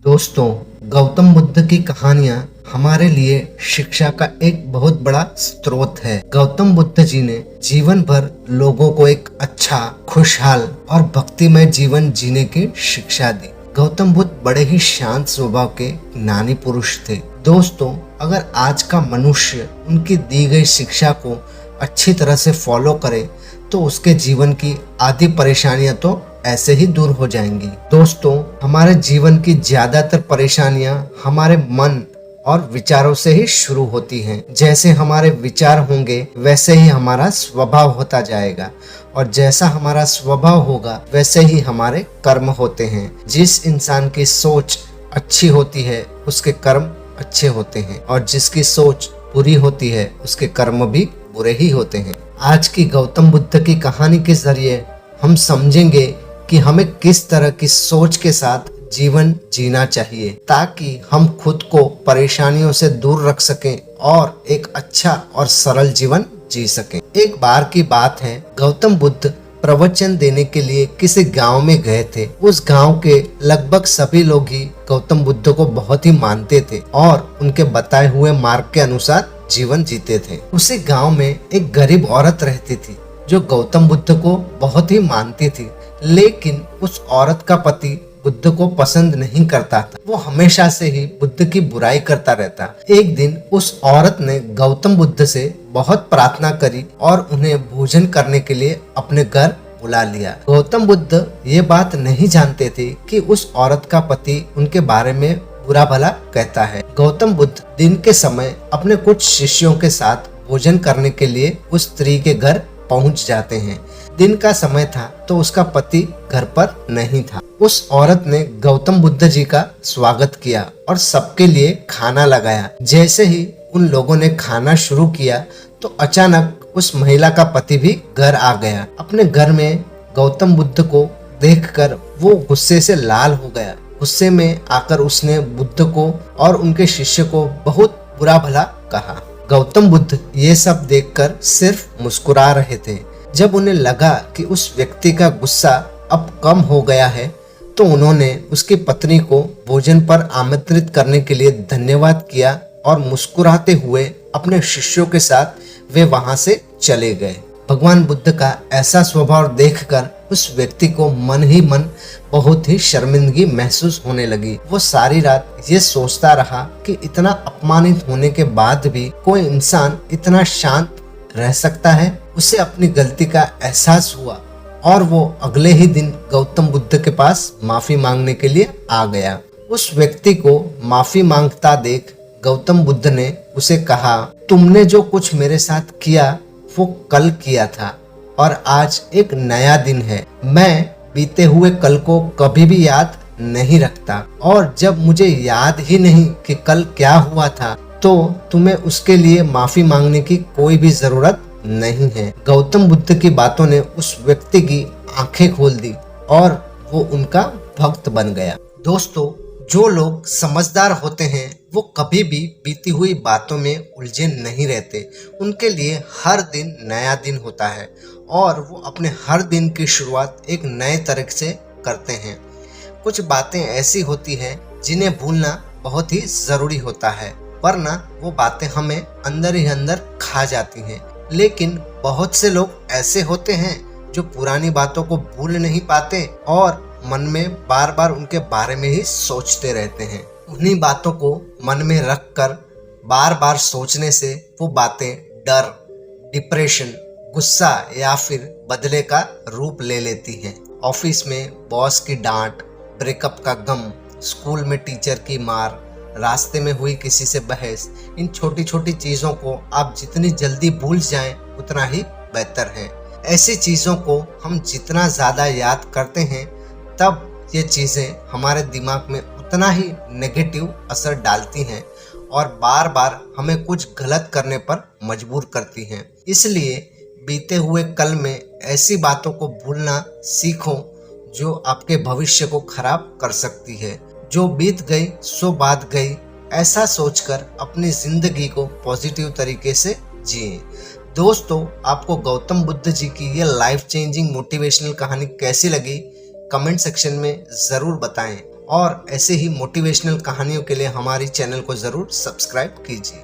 दोस्तों, गौतम बुद्ध की कहानियां हमारे लिए शिक्षा का एक बहुत बड़ा स्रोत है। गौतम बुद्ध जी ने जीवन भर लोगों को एक अच्छा, खुशहाल और भक्तिमय जीवन जीने की शिक्षा दी। गौतम बुद्ध बड़े ही शांत स्वभाव के ज्ञानी पुरुष थे। दोस्तों, अगर आज का मनुष्य उनकी दी गई शिक्षा को अच्छी तरह से फॉलो करे तो उसके जीवन की आधी परेशानियां तो ऐसे ही दूर हो जाएंगी। दोस्तों, हमारे जीवन की ज्यादातर परेशानियां हमारे मन और विचारों से ही शुरू होती हैं। जैसे हमारे विचार होंगे वैसे ही हमारा स्वभाव होता जाएगा और जैसा हमारा स्वभाव होगा वैसे ही हमारे कर्म होते हैं। जिस इंसान की सोच अच्छी होती है उसके कर्म अच्छे होते हैं और जिसकी सोच बुरी होती है उसके कर्म भी बुरे ही होते हैं। आज की गौतम बुद्ध की कहानी के जरिए हम समझेंगे कि हमें किस तरह की सोच के साथ जीवन जीना चाहिए ताकि हम खुद को परेशानियों से दूर रख सकें और एक अच्छा और सरल जीवन जी सकें। एक बार की बात है, गौतम बुद्ध प्रवचन देने के लिए किसी गांव में गए थे। उस गांव के लगभग सभी लोग ही गौतम बुद्ध को बहुत ही मानते थे और उनके बताए हुए मार्ग के अनुसार जीवन जीते थे। उसी गांव में एक गरीब औरत रहती थी जो गौतम बुद्ध को बहुत ही मानती थी, लेकिन उस औरत का पति बुद्ध को पसंद नहीं करता था। वो हमेशा से ही बुद्ध की बुराई करता रहता। एक दिन उस औरत ने गौतम बुद्ध से बहुत प्रार्थना करी और उन्हें भोजन करने के लिए अपने घर बुला लिया। गौतम बुद्ध ये बात नहीं जानते थे कि उस औरत का पति उनके बारे में बुरा भला कहता है। गौतम बुद्ध दिन के समय अपने कुछ शिष्यों के साथ भोजन करने के लिए उस स्त्री के घर पहुंच जाते हैं। दिन का समय था तो उसका पति घर पर नहीं था। उस औरत ने गौतम बुद्ध जी का स्वागत किया और सबके लिए खाना लगाया। जैसे ही उन लोगों ने खाना शुरू किया तो अचानक उस महिला का पति भी घर आ गया। अपने घर में गौतम बुद्ध को देखकर वो गुस्से से लाल हो गया। गुस्से में आकर उसने बुद्ध को और उनके शिष्य को बहुत बुरा भला कहा। गौतम बुद्ध ये सब देखकर सिर्फ मुस्कुरा रहे थे। जब उन्हें लगा कि उस व्यक्ति का गुस्सा अब कम हो गया है तो उन्होंने उसकी पत्नी को भोजन पर आमंत्रित करने के लिए धन्यवाद किया और मुस्कुराते हुए अपने शिष्यों के साथ वे वहां से चले गए। भगवान बुद्ध का ऐसा स्वभाव देखकर उस व्यक्ति को मन ही मन बहुत ही शर्मिंदगी महसूस होने लगी। वो सारी रात ये सोचता रहा कि इतना अपमानित होने के बाद भी कोई इंसान इतना शांत रह सकता है। उसे अपनी गलती का एहसास हुआ और वो अगले ही दिन गौतम बुद्ध के पास माफी मांगने के लिए आ गया। उस व्यक्ति को माफी मांगता देख गौतम बुद्ध ने उसे कहा, तुमने जो कुछ मेरे साथ किया वो कल किया था और आज एक नया दिन है। मैं बीते हुए कल को कभी भी याद नहीं रखता और जब मुझे याद ही नहीं कि कल क्या हुआ था तो तुम्हें उसके लिए माफी मांगने की कोई भी जरूरत नहीं है। गौतम बुद्ध की बातों ने उस व्यक्ति की आंखें खोल दी और वो उनका भक्त बन गया। दोस्तों, जो लोग समझदार होते हैं वो कभी भी बीती हुई बातों में उलझे नहीं रहते। उनके लिए हर दिन नया दिन होता है और वो अपने हर दिन की शुरुआत एक नए तरीके से करते हैं। कुछ बातें ऐसी होती हैं जिन्हें भूलना बहुत ही जरूरी होता है, वरना वो बातें हमें अंदर ही अंदर खा जाती हैं। लेकिन बहुत से लोग ऐसे होते हैं जो पुरानी बातों को भूल नहीं पाते और मन में बार बार उनके बारे में ही सोचते रहते हैं। उन्हीं बातों को मन में रखकर बार बार सोचने से वो बातें डर, डिप्रेशन, गुस्सा या फिर बदले का रूप ले लेती हैं। ऑफिस में बॉस की डांट, ब्रेकअप का गम, स्कूल में टीचर की मार, रास्ते में हुई किसी से बहस, इन छोटी छोटी चीज़ों को आप जितनी जल्दी भूल जाएं उतना ही बेहतर है। ऐसी चीज़ों को हम जितना ज़्यादा याद करते हैं तब ये चीज़ें हमारे दिमाग में उतना ही नेगेटिव असर डालती हैं और बार बार हमें कुछ गलत करने पर मजबूर करती हैं। इसलिए बीते हुए कल में ऐसी बातों को भूलना सीखो जो आपके भविष्य को खराब कर सकती है। जो बीत गई सो बात गई, ऐसा सोचकर अपनी जिंदगी को पॉजिटिव तरीके से जिए। दोस्तों, आपको गौतम बुद्ध जी की ये लाइफ चेंजिंग मोटिवेशनल कहानी कैसी लगी कमेंट सेक्शन में ज़रूर बताएं और ऐसे ही मोटिवेशनल कहानियों के लिए हमारी चैनल को जरूर सब्सक्राइब कीजिए।